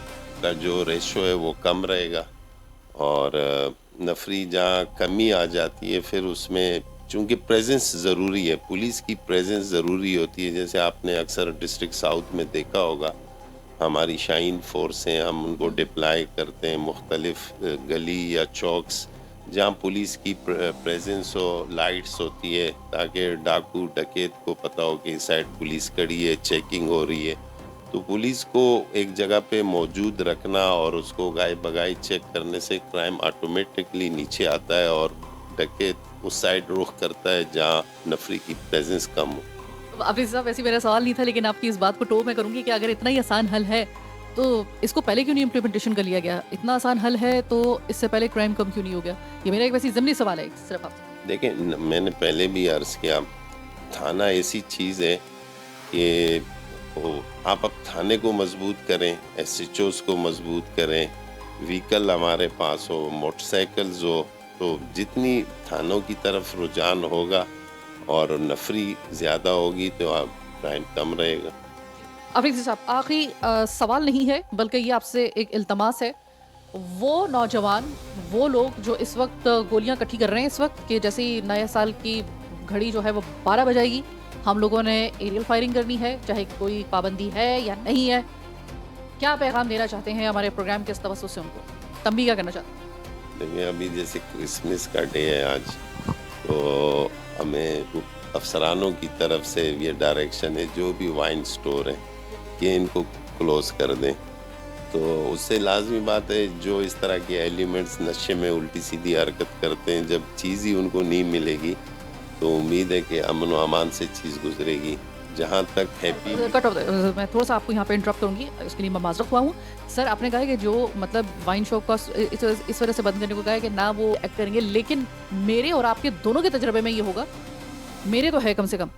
का जो रेशो है वो कम रहेगा, और नफरी जहाँ कमी आ जाती है, फिर उसमें चूँकि प्रेजेंस ज़रूरी है, पुलिस की प्रेजेंस ज़रूरी होती है। जैसे आपने अक्सर डिस्ट्रिक्ट साउथ में देखा होगा, हमारी शाइन फोर्स हैं, हम उनको डिप्लाई करते हैं मुख्तलिफ गली या चौक्स जहाँ पुलिस की प्रेजेंस हो, लाइट्स होती है, ताकि डाकू डकैत को पता हो कि इस साइड पुलिस खड़ी है, चेकिंग हो रही है। तो पुलिस को एक जगह पे मौजूद रखना और उसको गाय बगाई चेक करने से क्राइम ऑटोमेटिकली नीचे आता है और डकैत उस साइड रुख करता है जहाँ नफरी की प्रेजेंस कम हो। हाफिज साहब, वैसे मेरा सवाल नहीं था, लेकिन आपकी इस बात को टो मैं करूंगी कि अगर इतना ही आसान हल है तो इसको पहले क्यों नहीं इम्प्लीमेंटेशन कर लिया गया? इतना आसान हल है तो इससे पहले क्राइम कम क्यों नहीं हो गया? ये मेरा एक वैसे ज़मीनी सवाल है सिर्फ आपसे। देखें, मैंने पहले भी अर्ज़ किया, थाना ऐसी चीज़ है कि आप अब थाने को मजबूत करें, SHOs को मजबूत करें, व्हीकल हमारे पास हो, मोटरसाइकिल्स हो, तो जितनी थानों की तरफ रुझान होगा और नफरी ज़्यादा होगी तो आप क्राइम कम रहेगा। हाफिज साहब, आखिरी सवाल नहीं है बल्कि ये आपसे एक इल्तमास है। वो नौजवान, वो लोग जो इस वक्त गोलियां इकट्ठी कर रहे हैं इस वक्त कि जैसे ही नए साल की घड़ी जो है वो 12 बजाएगी, हम लोगों ने एरियल फायरिंग करनी है, चाहे कोई पाबंदी है या नहीं है, क्या पैगाम देना चाहते हैं हमारे प्रोग्राम के इस तवज्जुह से उनको? तंबी क्या करना चाहते हैं? देखिए, अभी जैसे क्रिसमस का डे है आज, तो हमें अफसरानों की तरफ से ये डायरेक्शन है जो भी वाइन स्टोर है कि इनको क्लोज कर दें। तो उससे लाजमी बात है जो इस तरह के एलिमेंट्स नशे में उल्टी सीधी हरकत करते हैं, जब चीज़ ही उनको नहीं मिलेगी तो उम्मीद है कि अमन व अमान से चीज़ गुजरेगी। जहाँ तक हैप्पी कट ऑफ, मैं थोड़ा सा आपको यहाँ पे इंटरप्ट करूँगी, इसके लिए मैं माजरत हुआ हूँ। सर, आपने कहा है कि जो मतलब वाइन शॉप का इस वजह से बंद करने को कहा है कि ना वो एक्ट करेंगे, लेकिन मेरे और आपके दोनों के तजर्बे में ये होगा, मेरे तो है कम से कम,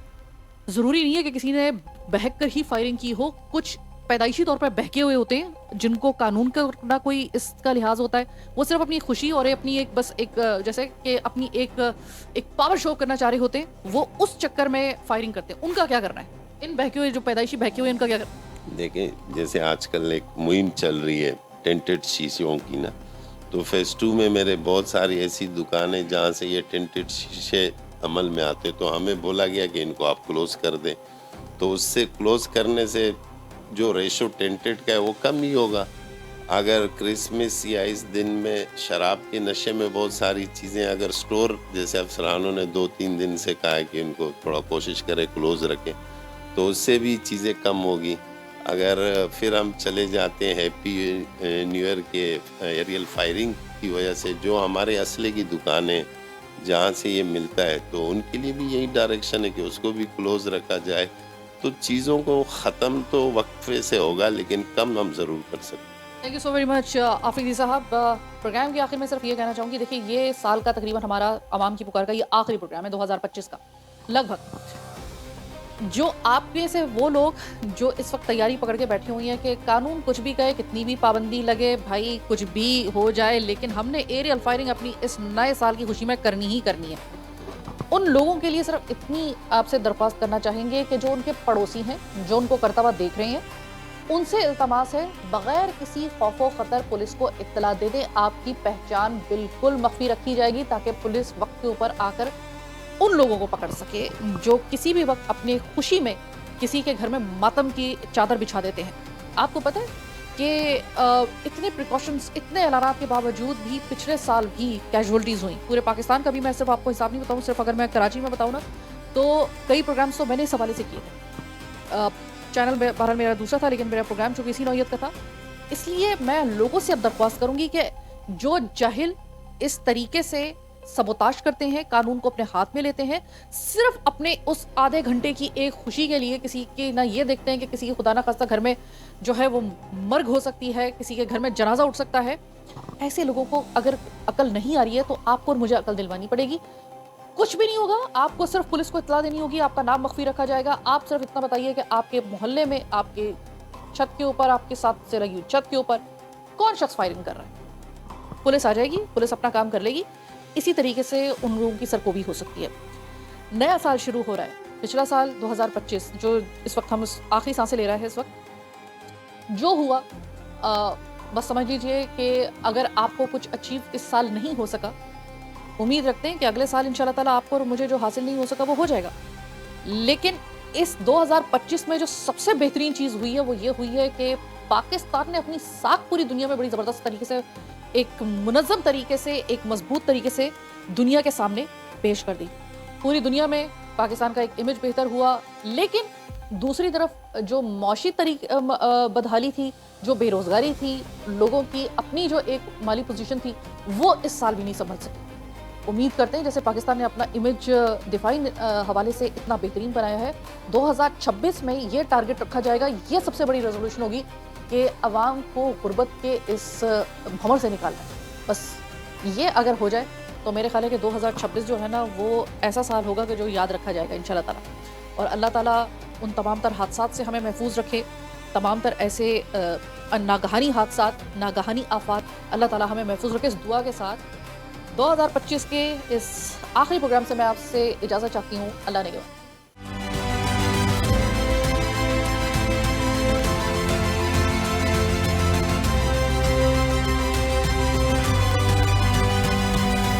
ज़रूरी नहीं है कि किसी ने बहक कर ही फायरिंग की हो। कुछ पैदाइशी तौर पर बहके हुए होते हैं जिनको कानून का ना कोई इसका लिहाज होता है, वो सिर्फ अपनी खुशी और अपनी एक बस एक जैसे कि अपनी एक पावर शो करना चाह रहे होते हैं, वो उस चक्कर में फायरिंग करते हैं। उनका क्या करना है? इन बहके हुए जो पैदाइशी बहके हुए, इनका क्या करना है? देखें, जैसे आजकल एक मुहिम चल रही है टेंटेड शीशों की ना, तो फेज 2 में मेरे बहुत सारी ऐसी दुकानें जहाँ से ये टेंटेड शीशे अमल में आते, तो हमें बोला गया कि इनको आप क्लोज कर दें। तो उससे क्लोज करने से जो रेशो टेंटेड का है वो कम ही होगा। अगर क्रिसमस या इस दिन में शराब के नशे में बहुत सारी चीज़ें, अगर स्टोर जैसे अफसरानों ने 2-3 दिन से कहा है कि इनको थोड़ा कोशिश करें क्लोज रखें, तो उससे भी चीज़ें कम होगी। अगर फिर हम चले जाते हैं हैप्पी न्यू ईयर के एरियल फायरिंग की वजह से जो हमारे असले की दुकानें जहाँ से ये मिलता है, तो उनके लिए भी यही डायरेक्शन है कि उसको भी क्लोज रखा जाए। तो चीज़ों को ख़त्म तो वक्फे से होगा, लेकिन कम हम ज़रूर कर सकते हैं। Thank you so very much Afridi साहब। प्रोग्राम के आखिर में सिर्फ ये कहना चाहूँगी, देखिए ये साल का तकरीबन हमारा आवाम की पुकार का ये आखिरी प्रोग्राम है 2025 का लगभग। जो आप में से वो लोग जो इस वक्त तैयारी पकड़ के बैठे हुए हैं कि कानून कुछ भी कहे, कितनी भी पाबंदी लगे, भाई कुछ भी हो जाए, लेकिन हमने एरियल फायरिंग अपनी इस नए साल की खुशी में करनी ही करनी है, उन लोगों के लिए सिर्फ इतनी आपसे दरख्वास्त करना चाहेंगे कि जो उनके पड़ोसी हैं, जो उनको करता हुआ देख रहे हैं, उनसे इल्तमास है बगैर किसी खौफो खतर पुलिस को इत्तला दे दें। आपकी पहचान बिल्कुल मख्फी रखी जाएगी ताकि पुलिस वक्त के ऊपर आकर उन लोगों को पकड़ सके जो किसी भी वक्त अपनी खुशी में किसी के घर में मातम की चादर बिछा देते हैं। आपको पता है कि इतने प्रिकॉशंस, इतने अलारात के बावजूद भी पिछले साल भी कैजुअलिटीज़ हुई पूरे पाकिस्तान का भी। मैं सिर्फ आपको हिसाब नहीं बताऊँ, सिर्फ अगर मैं कराची में बताऊँ ना, तो कई प्रोग्राम्स तो मैंने इस हवाले से किए थे। चैनल बहरहाल मेरा दूसरा था, लेकिन मेरा प्रोग्राम चूँकि इसी नौयत का था, इसलिए मैं लोगों से अब दरख्वास्त करूँगी कि जो जाहिल इस तरीके से सबोताश करते हैं, कानून को अपने हाथ में लेते हैं, सिर्फ अपने उस आधे घंटे की एक खुशी के लिए, किसी के ना ये देखते हैं कि किसी के खुदा ना खास्ता घर में जो है वो मर्ग हो सकती है, किसी के घर में जनाजा उठ सकता है, ऐसे लोगों को अगर अकल नहीं आ रही है तो आपको और मुझे अकल दिलवानी पड़ेगी। कुछ भी नहीं होगा, आपको सिर्फ पुलिस को इत्तला देनी होगी, आपका नाम मख्फी रखा जाएगा। आप सिर्फ इतना बताइए कि आपके मोहल्ले में, आपके छत के ऊपर, आपके साथ से लगी छत के ऊपर कौन शख्स फायरिंग कर रहा है। पुलिस आ जाएगी, पुलिस अपना काम कर लेगी। इसी तरीके से उन लोगों की सरकोबी हो सकती है। नया साल शुरू हो रहा है, पिछला साल 2025 जो इस वक्त हम आखिरी सांसें ले रहे हैं, इस वक्त जो हुआ बस समझ लीजिए कि अगर आपको कुछ अचीव इस साल नहीं हो सका, उम्मीद रखते हैं कि अगले साल इंशाल्लाह ताला आपको और मुझे जो हासिल नहीं हो सका वो हो जाएगा। लेकिन इस 2025 में जो सबसे बेहतरीन चीज़ हुई है वो ये हुई है कि पाकिस्तान ने अपनी साख पूरी दुनिया में बड़ी ज़बरदस्त तरीके से, एक मुनज़्ज़म तरीके से, एक मजबूत तरीके से दुनिया के सामने पेश कर दी। पूरी दुनिया में पाकिस्तान का एक इमेज बेहतर हुआ, लेकिन दूसरी तरफ जो मौशी बदहाली थी, जो बेरोज़गारी थी, लोगों की अपनी जो एक माली पोजीशन थी, वो इस साल भी नहीं संभल सकी। उम्मीद करते हैं जैसे पाकिस्तान ने अपना इमेज दिफाई हवाले से इतना बेहतरीन बनाया है, 2026 में ये टारगेट रखा जाएगा, ये सबसे बड़ी रेजोल्यूशन होगी कि अवाम को गुर्बत के इस भंवर से निकालना है। बस ये अगर हो जाए तो मेरे ख्याल है कि 2026 जो है ना वो ऐसा साल होगा कि जो याद रखा जाएगा इंशाल्लाह ताला। और अल्लाह ताला उन तमाम तर हादसात से हमें महफूज रखे, तमाम तर ऐसे नागहानी हादसात, नागहानी आफात, अल्लाह ताला हमें महफूज रखे। इस दुआ के साथ 2025 के इस आखिरी प्रोग्राम से मैं आपसे इजाज़त चाहती हूँ। अल्लाह ने के बाद।